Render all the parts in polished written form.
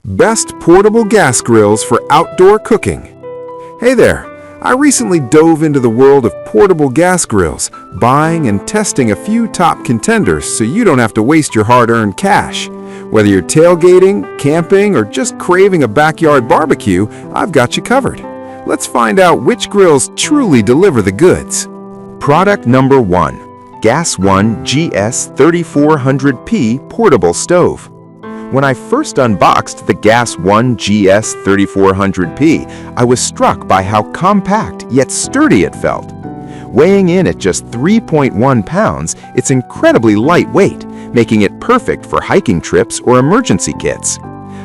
Best portable gas grills for outdoor cooking. Hey there! I recently dove into the world of portable gas grills, buying and testing a few top contenders so you don't have to waste your hard-earned cash. Whether you're tailgating, camping, or just craving a backyard barbecue, I've got you covered. Let's find out which grills truly deliver the goods. Product number 1. Gas One GS3400P Portable Stove. When I first unboxed the Gas One GS3400P, I was struck by how compact yet sturdy it felt. Weighing in at just 3.1 pounds, it's incredibly lightweight, making it perfect for hiking trips or emergency kits.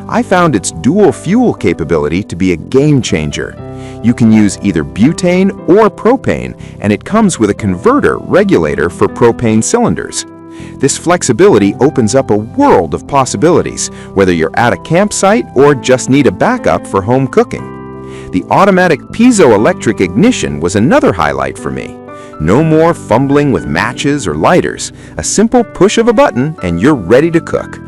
I found its dual fuel capability to be a game changer. You can use either butane or propane, and it comes with a converter regulator for propane cylinders. This flexibility opens up a world of possibilities, whether you're at a campsite or just need a backup for home cooking. The automatic piezoelectric ignition was another highlight for me. No more fumbling with matches or lighters. A simple push of a button and you're ready to cook.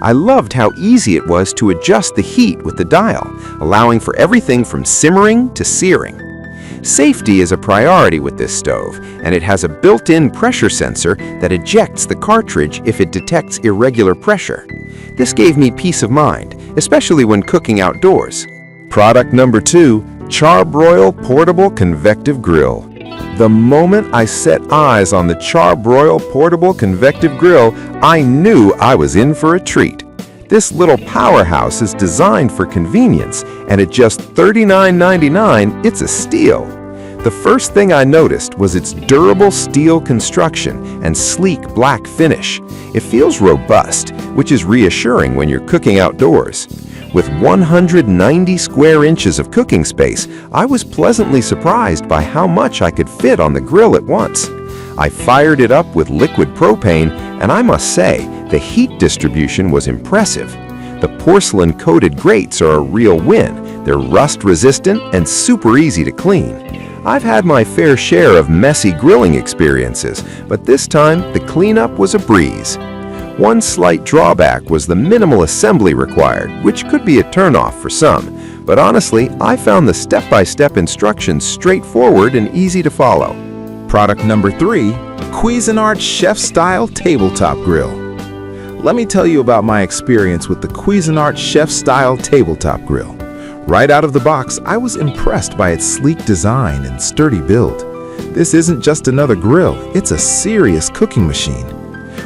I loved how easy it was to adjust the heat with the dial, allowing for everything from simmering to searing. Safety is a priority with this stove, and it has a built-in pressure sensor that ejects the cartridge if it detects irregular pressure. This gave me peace of mind, especially when cooking outdoors. Product number 2, Charbroil Portable Convective Grill. The moment I set eyes on the Charbroil Portable Convective Grill, I knew I was in for a treat. This little powerhouse is designed for convenience, and at just $39.99, it's a steal. The first thing I noticed was its durable steel construction and sleek black finish. It feels robust, which is reassuring when you're cooking outdoors. With 190 square inches of cooking space, I was pleasantly surprised by how much I could fit on the grill at once. I fired it up with liquid propane, and I must say, the heat distribution was impressive. The porcelain-coated grates are a real win. They're rust-resistant and super easy to clean. I've had my fair share of messy grilling experiences, but this time the cleanup was a breeze. One slight drawback was the minimal assembly required, which could be a turnoff for some, but honestly, I found the step-by-step instructions straightforward and easy to follow. Product number 3, Cuisinart Chef-Style Tabletop Grill. Let me tell you about my experience with the Cuisinart Chef-Style Tabletop Grill. Right out of the box, I was impressed by its sleek design and sturdy build. This isn't just another grill, it's a serious cooking machine.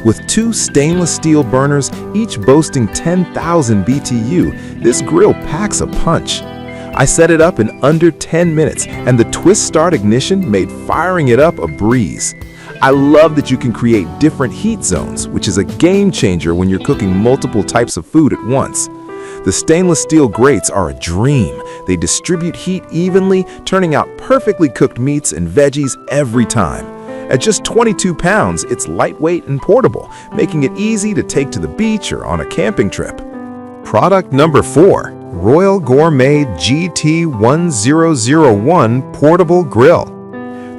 With 2 stainless steel burners, each boasting 10,000 BTU, this grill packs a punch. I set it up in under 10 minutes, and the twist start ignition made firing it up a breeze. I love that you can create different heat zones, which is a game changer when you're cooking multiple types of food at once. The stainless steel grates are a dream. They distribute heat evenly, turning out perfectly cooked meats and veggies every time. At just 22 pounds, it's lightweight and portable, making it easy to take to the beach or on a camping trip. Product number 4, Royal Gourmet GT1001 Portable Grill.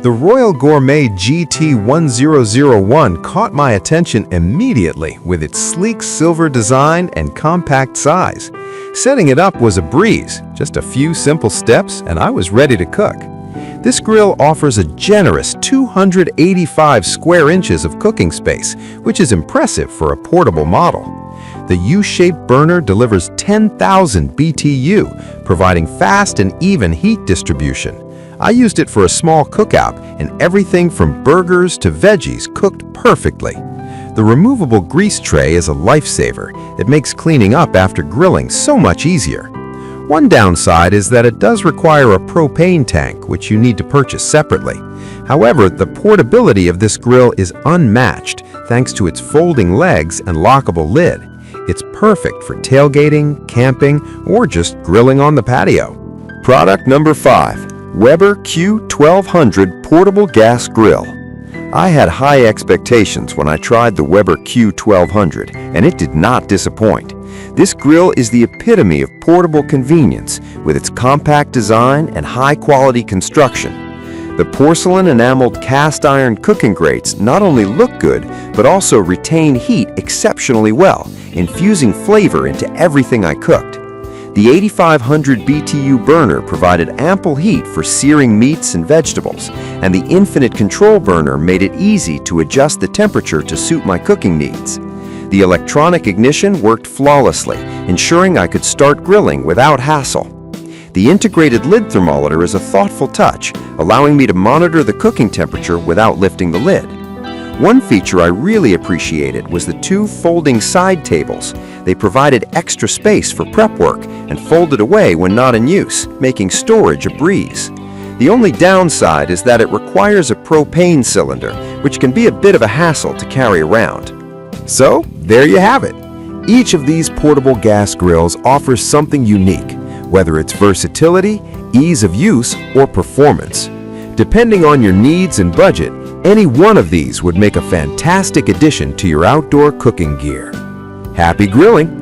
The Royal Gourmet GT1001 caught my attention immediately with its sleek silver design and compact size. Setting it up was a breeze, just a few simple steps and I was ready to cook. This grill offers a generous 285 square inches of cooking space, which is impressive for a portable model. The U-shaped burner delivers 10,000 BTU, providing fast and even heat distribution. I used it for a small cookout, and everything from burgers to veggies cooked perfectly. The removable grease tray is a lifesaver. It makes cleaning up after grilling so much easier. One downside is that it does require a propane tank, which you need to purchase separately. However, the portability of this grill is unmatched thanks to its folding legs and lockable lid. It's perfect for tailgating, camping, or just grilling on the patio. Product number 5. Weber Q1200 Portable Gas Grill. I had high expectations when I tried the Weber Q1200, and it did not disappoint. This grill is the epitome of portable convenience with its compact design and high-quality construction. The porcelain enameled cast iron cooking grates not only look good, but also retain heat exceptionally well, infusing flavor into everything I cooked. The 8500 BTU burner provided ample heat for searing meats and vegetables, and the infinite control burner made it easy to adjust the temperature to suit my cooking needs. The electronic ignition worked flawlessly, ensuring I could start grilling without hassle. The integrated lid thermometer is a thoughtful touch, allowing me to monitor the cooking temperature without lifting the lid. One feature I really appreciated was the 2 folding side tables. They provided extra space for prep work and folded away when not in use, making storage a breeze. The only downside is that it requires a propane cylinder, which can be a bit of a hassle to carry around. So, there you have it. Each of these portable gas grills offers something unique, whether it's versatility, ease of use, or performance. Depending on your needs and budget, any one of these would make a fantastic addition to your outdoor cooking gear. Happy grilling!